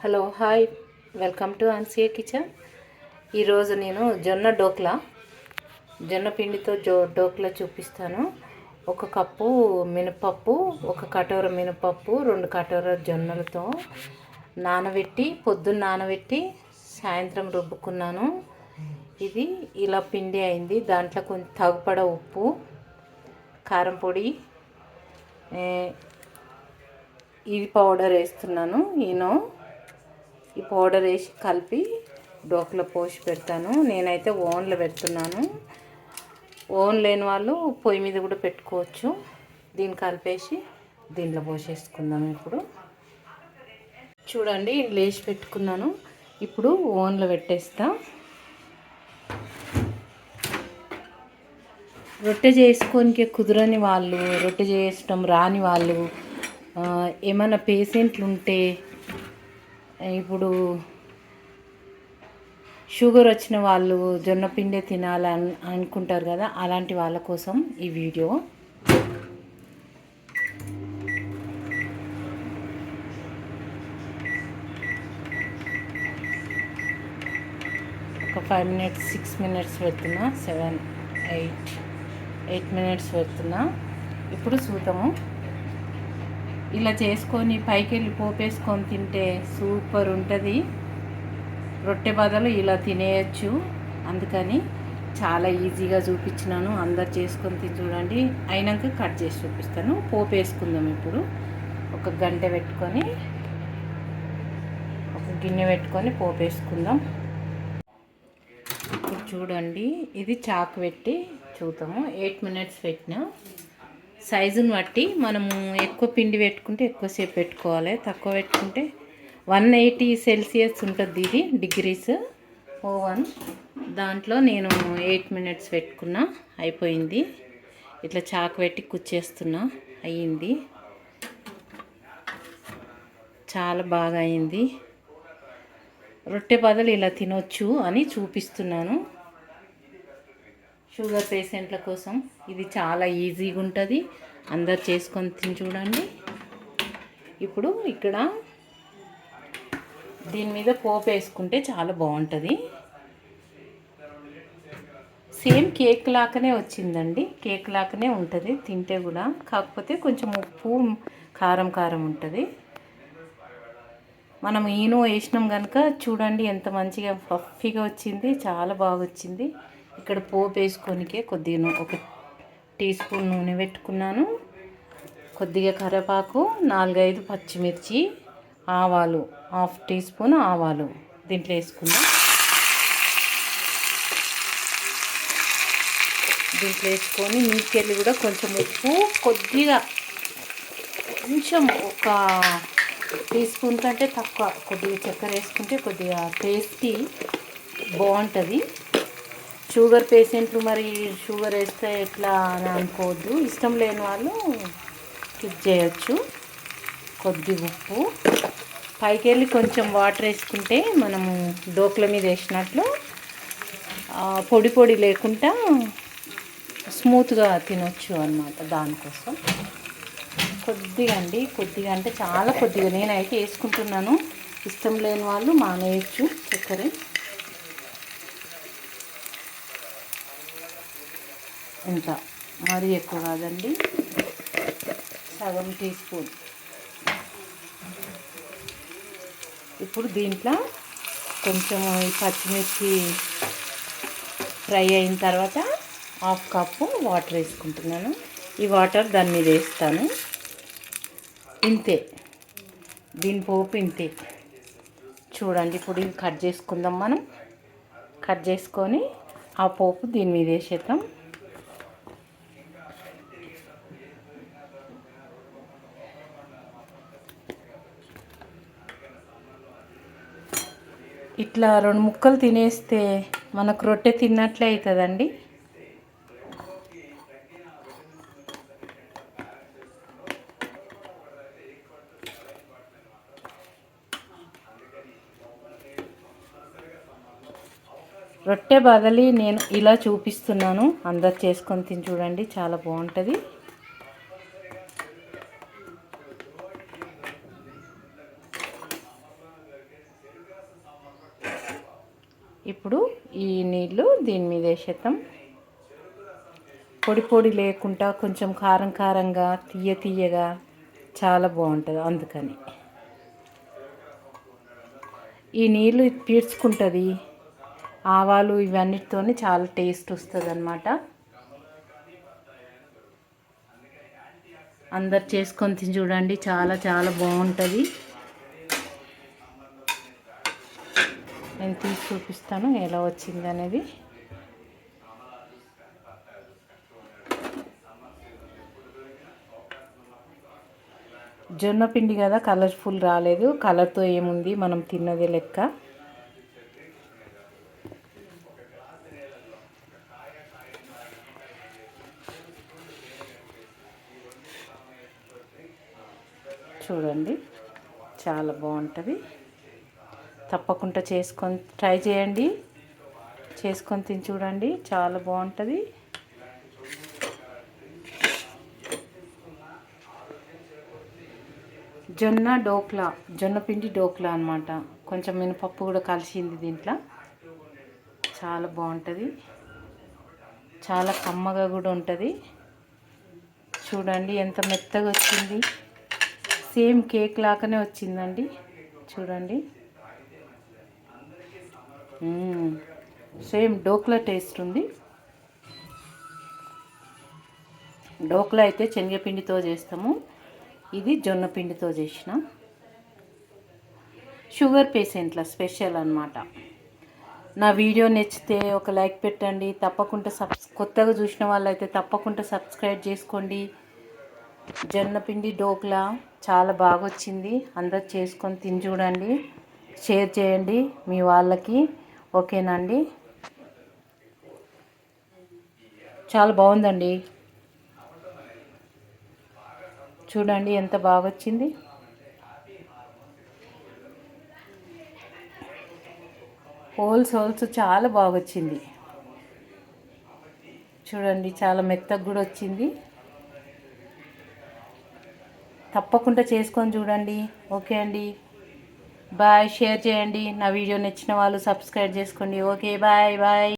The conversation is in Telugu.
Hello hi, welcome to Ansiya kitchen. ఈరోజు నేను జొన్న పిండితో డోక్లా చూపిస్తాను. ఒక కప్పు మినపప్పు, ఒక కటోర మినపప్పు, 2 కటోర జొన్నలతో పొద్దున్న నానబెట్టి సాయంత్రం రుబ్బుకున్నాను. ఇది ఇలా పిండి అయింది. దాంట్లో కొంచెం తగుపడ ఉప్పు, కారం పొడి, ఇది పౌడర్ వేస్తున్నాను. ఈ పౌడర్ వేసి కలిపి డోక్లో పోసి పెడతాను. నేనైతే ఓవెన్లో పెడుతున్నాను. ఓవెన్ లేని వాళ్ళు పొయ్యి మీద కూడా పెట్టుకోవచ్చు. దీన్ని కలిపేసి దీంట్లో పోసేసుకుందాం. ఇప్పుడు చూడండి, లేచి పెట్టుకున్నాను. ఇప్పుడు ఓవెన్లో పెట్టేస్తా. రొట్టె చేసుకోనికి కుదరని వాళ్ళు, రొట్టె చేయడం రాని వాళ్ళు, ఏమైనా పేషెంట్లు ఉంటే, ఇప్పుడు షుగర్ వచ్చిన వాళ్ళు జొన్న పిండి తినాలని అనుకుంటారు కదా, అలాంటి వాళ్ళ కోసం ఈ వీడియో. ఒక 5 minutes 6 minutes పెడుతున్నా, 7 8 minutes పెడుతున్నా. ఇప్పుడు చూద్దాము. ఇలా చేసుకొని పైకి వెళ్ళి పోపేసుకొని తింటే సూపర్ ఉంటుంది. రొట్టె బదులు ఇలా తినేయచ్చు. అందుకని చాలా ఈజీగా చూపించినాను. అందరు చేసుకొని తిని చూడండి. అయినాక కట్ చేసి చూపిస్తాను. పోపు వేసుకుందాం. ఇప్పుడు ఒక గిన్నె పెట్టుకొని పోపు వేసుకుందాం. ఇప్పుడు చూడండి, ఇది చాకు పెట్టి చూద్దాము. 8 minutes పెట్టినా. సైజుని బట్టి మనము ఎక్కువ పిండి పెట్టుకుంటే ఎక్కువసేపు పెట్టుకోవాలి, తక్కువ పెట్టుకుంటే 180 Celsius ఉంటుంది ఇది డిగ్రీస్ ఓవెన్. దాంట్లో నేను 8 minutes పెట్టుకున్నా, అయిపోయింది. ఇట్లా చాకు పెట్టి కుచ్చేస్తున్నా, అయ్యింది. చాలా బాగా అయింది. రొట్టె బదులు ఇలా తినొచ్చు అని చూపిస్తున్నాను. షుగర్ పేషెంట్ల కోసం ఇది చాలా ఈజీగా ఉంటుంది. అందరు చేసుకొని తిని చూడండి. ఇప్పుడు ఇక్కడ దీని మీద పోపు వేసుకుంటే చాలా బాగుంటుంది. సేమ్ కేక్ లాగానే వచ్చిందండి. కేక్ లాగానే ఉంటుంది తింటే కూడా. కాకపోతే కొంచెం ఉప్పు కారం ఉంటుంది. మనం ఈనో వేసినాం కనుక చూడండి ఎంత మంచిగా పఫీగా వచ్చింది. చాలా బాగా వచ్చింది. ఇక్కడ పోపు వేసుకోనికే కొద్దిగా 1 teaspoon నూనె పెట్టుకున్నాను. కొద్దిగా కరివేపాకు, 4-5 పచ్చిమిర్చి, ఆవాలు 1/2 teaspoon ఆవాలు దీంట్లో వేసుకుందాం. దీంట్లో వేసుకొని నీకెళ్ళి కూడా కొంచెం ఉప్పు, కొంచెం 1 teaspoon కంటే తక్కువ కొద్దిగా చక్కెర వేసుకుంటే కొద్దిగా టేస్టీ బాగుంటుంది. షుగర్ పేషెంట్లు మరి షుగర్ వేస్తే ఎట్లా అని అనుకోవద్దు. ఇష్టం లేని వాళ్ళు స్కిప్ చేయొచ్చు. కొద్దిగా ఉప్పు, పైకి వెళ్ళి కొంచెం వాటర్ వేసుకుంటే మనము డోక్ల మీద వేసినట్లు పొడి లేకుండా స్మూత్గా తినొచ్చు అన్నమాట. దానికోసం కొద్దిగా అంటే చాలా కొద్దిగా నేనైతే వేసుకుంటున్నాను. ఇష్టం లేని వాళ్ళు మానేయచ్చు చక్కెర. ఇంత మరీ ఎక్కువ కాదండి, సగం teaspoon. ఇప్పుడు దీంట్లో కొంచెం ఈ పచ్చిమిర్చి ఫ్రై అయిన తర్వాత 1/2 cup వాటర్ వేసుకుంటున్నాను. ఈ వాటర్ దాని మీద వేస్తాను. ఇంతే, దీని పోపు ఇంతే. చూడండి, ఇప్పుడు ఇది కట్ చేసుకుందాం. మనం కట్ చేసుకొని ఆ పోపు దీని మీద వేసేద్దాం. ఇట్లా 2 ముక్కలు తినేస్తే మనకు రొట్టె తిన్నట్లే అవుతుందండి. రొట్టె బదులు నేను ఇలా చూపిస్తున్నాను. అందరు చేసుకొని తిని చూడండి, చాలా బాగుంటుంది. ఇప్పుడు ఈ నీళ్ళు దీని మీద వేసేద్దాం. పొడి పొడి లేకుండా కొంచెం కారం కారంగా తీయగా చాలా బాగుంటుంది. అందుకని ఈ నీళ్ళు పీల్చుకుంటుంది. ఆవాలు ఇవన్నిటితో చాలా టేస్ట్ వస్తుంది అన్నమాట. అందరు చేసుకొని తిని చూడండి, చాలా చాలా బాగుంటుంది. నేను తీసి చూపిస్తాను ఎలా వచ్చింది అనేది. జొన్న పిండి కదా, కలర్ఫుల్ రాలేదు. కలర్తో ఏముంది, మనం తిన్నదే లెక్క. చూడండి చాలా బాగుంటుంది. తప్పకుండా ట్రై చేయండి, చేసుకొని తిని చూడండి, చాలా బాగుంటుంది. జొన్న పిండి డోక్లా అనమాట. కొంచెం మినపప్పు కూడా కలిసింది దీంట్లో. చాలా బాగుంటుంది, చాలా కమ్మగా కూడా ఉంటుంది. చూడండి ఎంత మెత్తగా వచ్చింది, సేమ్ కేక్ లాగానే వచ్చిందండి. చూడండి సేమ్ డోక్లా టేస్ట్ ఉంది. డోక్లా అయితే శనగపిండితో చేస్తాము, ఇది జొన్న పిండితో చేసిన. షుగర్ పేషెంట్ల స్పెషల్ అన్నమాట. నా వీడియో నచ్చితే ఒక లైక్ పెట్టండి. తప్పకుండా కొత్తగా చూసిన వాళ్ళైతే తప్పకుండా సబ్స్క్రైబ్ చేసుకోండి. జొన్నపిండి డోక్లా చాలా బాగా వచ్చింది. అందరు చేసుకొని తిని చూడండి, షేర్ చేయండి మీ వాళ్ళకి. ఓకేనండి, చాలా బాగుందండి. చూడండి ఎంత బాగా వచ్చింది. హోల్స్ చాలా బాగా వచ్చింది. చూడండి చాలా మెత్తగా కూడా వచ్చింది. తప్పకుండా చేసుకొని చూడండి. ఓకే అండి, బాయ్. షేర్ చేయండి. నా వీడియో నచ్చిన వాళ్ళు సబ్స్క్రైబ్ చేసుకోండి. Okay, bye bye.